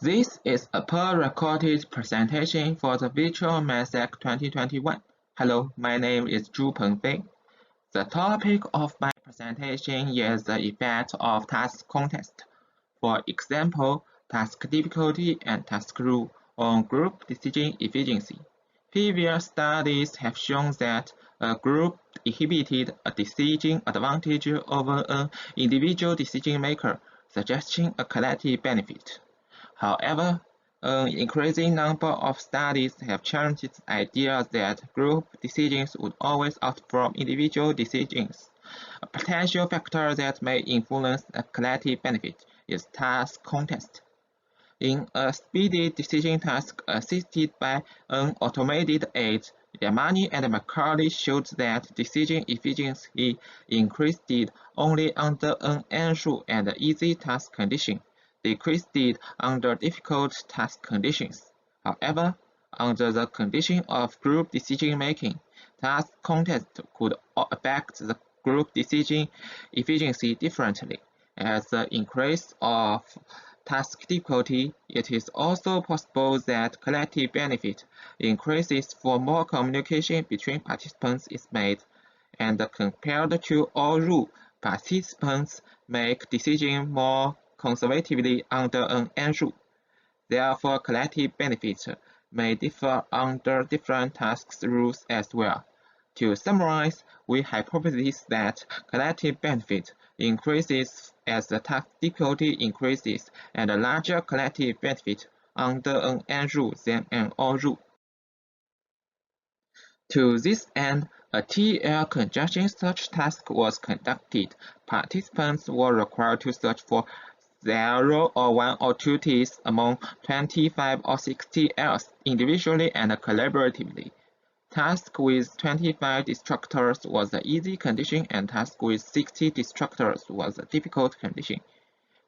This is a pre-recorded presentation for the virtual MathPsych 2021. Hello, my name is Zhu Pengfei. The topic of my presentation is the effect of task context. For example, task difficulty and task rule on group decision efficiency. Previous studies have shown that a group exhibited a decision advantage over an individual decision maker, suggesting a collective benefit. However, an increasing number of studies have challenged the idea that group decisions would always outperform individual decisions. A potential factor that may influence a collective benefit is task context. In a speedy decision task assisted by an automated aid, Yamani and Macaulay showed that decision efficiency increased only under an unusual and easy task condition, decreased under difficult task conditions. However, under the condition of group decision-making, task context could affect the group decision efficiency differently. As the increase of task difficulty, it is also possible that collective benefit increases for more communication between participants is made, and compared to all rule, participants make decisions more conservatively under an end rule. Therefore, collective benefits may differ under different task rules as well. To summarize, we hypothesize that collective benefit increases as the task difficulty increases, and a larger collective benefit under an end rule than an all rule. To this end, a TL conjunction search task was conducted. Participants were required to search for 0 or 1 or 2 T's among 25 or 60 L's individually and collaboratively. Task with 25 destructors was the easy condition, and task with 60 destructors was the difficult condition.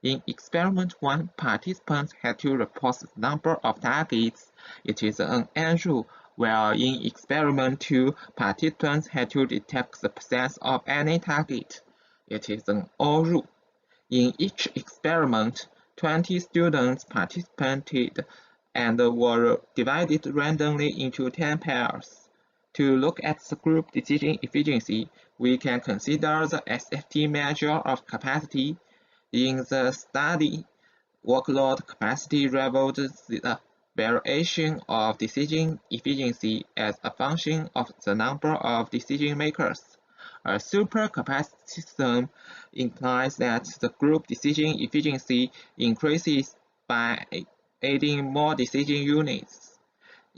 In experiment 1, participants had to report the number of targets. It is an end rule, while in experiment 2, participants had to detect the presence of any target. It is an all rule. In each experiment, 20 students participated and were divided randomly into 10 pairs. To look at the group decision efficiency, we can consider the SFT measure of capacity. In the study, workload capacity revealed the variation of decision efficiency as a function of the number of decision makers. A supercapacity system implies that the group decision efficiency increases by adding more decision units.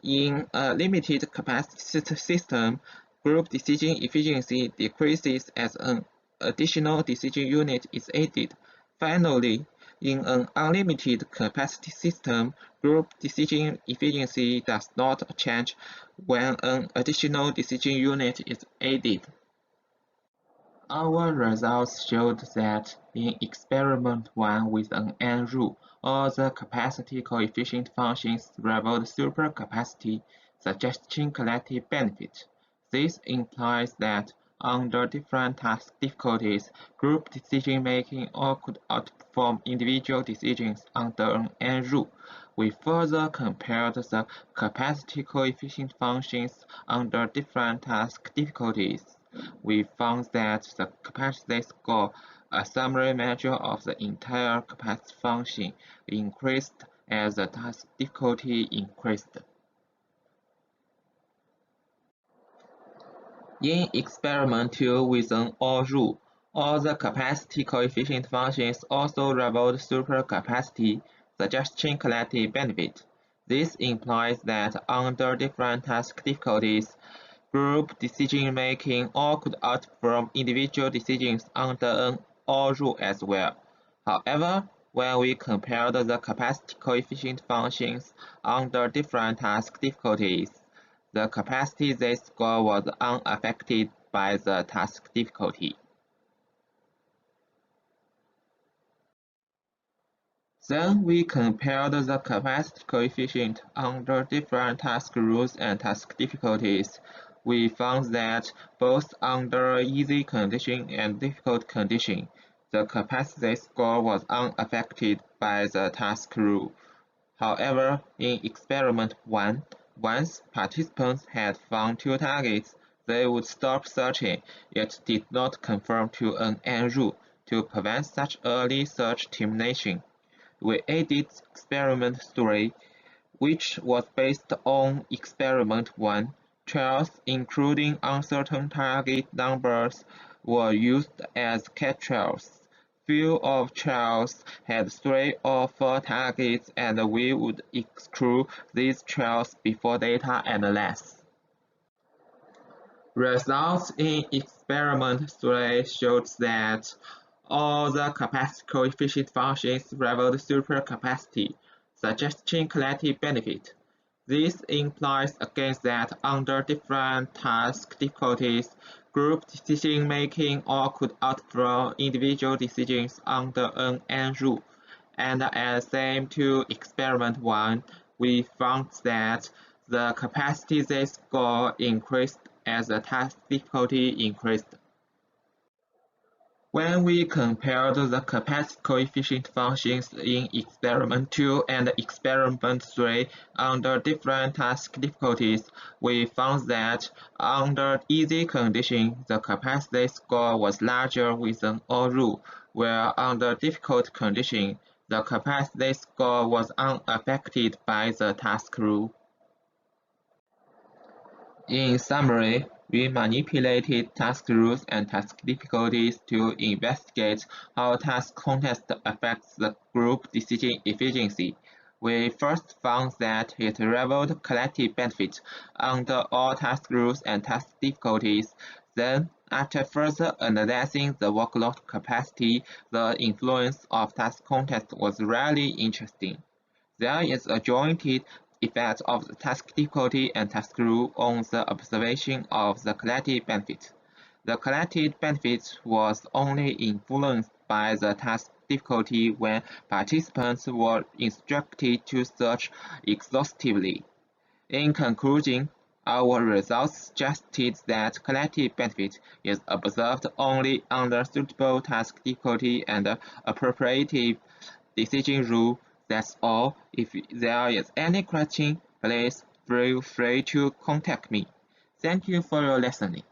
In a limited capacity system, group decision efficiency decreases as an additional decision unit is added. Finally, in an unlimited capacity system, group decision efficiency does not change when an additional decision unit is added. Our results showed that in experiment 1 with an end rule, all the capacity coefficient functions revealed supercapacity, suggesting collective benefit. This implies that under different task difficulties, group decision-making all could outperform individual decisions under an end rule. We further compared the capacity coefficient functions under different task difficulties. We found that the capacity score, a summary measure of the entire capacity function, increased as the task difficulty increased. In experiment 2 with an OR rule, all the capacity coefficient functions also revealed supercapacity, suggesting collective benefit. This implies that under different task difficulties, group decision-making all could outperform individual decisions under an OR rule as well. However, when we compared the capacity coefficient functions under different task difficulties, the capacity z-score was unaffected by the task difficulty. Then we compared the capacity coefficient under different task rules and task difficulties. We found that both under easy condition and difficult condition, the capacity score was unaffected by the task rule. However, in experiment 1, once participants had found 2 targets, they would stop searching, yet did not conform to an end rule. To prevent such early search termination, we added experiment 3, which was based on experiment 1. Trials including uncertain target numbers were used as cat trials. Few of trials had 3 or 4 targets, and we would exclude these trials before data analysis. Results in experiment 3 showed that all the capacity coefficient functions rivaled supercapacity, suggesting collective benefit. This implies again that under different task difficulties, group decision-making all could outperform individual decisions under an end rule. And as same to experiment 1, we found that the capacity z-score increased as the task difficulty increased. When we compared the capacity coefficient functions in experiment 2 and experiment 3 under different task difficulties, we found that under easy conditions, the capacity score was larger with an OR rule, where under difficult conditions, the capacity score was unaffected by the task rule. In summary, we manipulated task rules and task difficulties to investigate how task context affects the group decision efficiency. We first found that it rivaled collective benefit under all task rules and task difficulties. Then, after further analyzing the workload capacity, the influence of task context was really interesting. There is a joint effect of the task difficulty and task rule on the observation of the collective benefit. The collective benefit was only influenced by the task difficulty when participants were instructed to search exhaustively. In conclusion, our results suggested that collective benefit is observed only under suitable task difficulty and appropriate decision rule. That's all. If there is any question, please feel free to contact me. Thank you for your listening.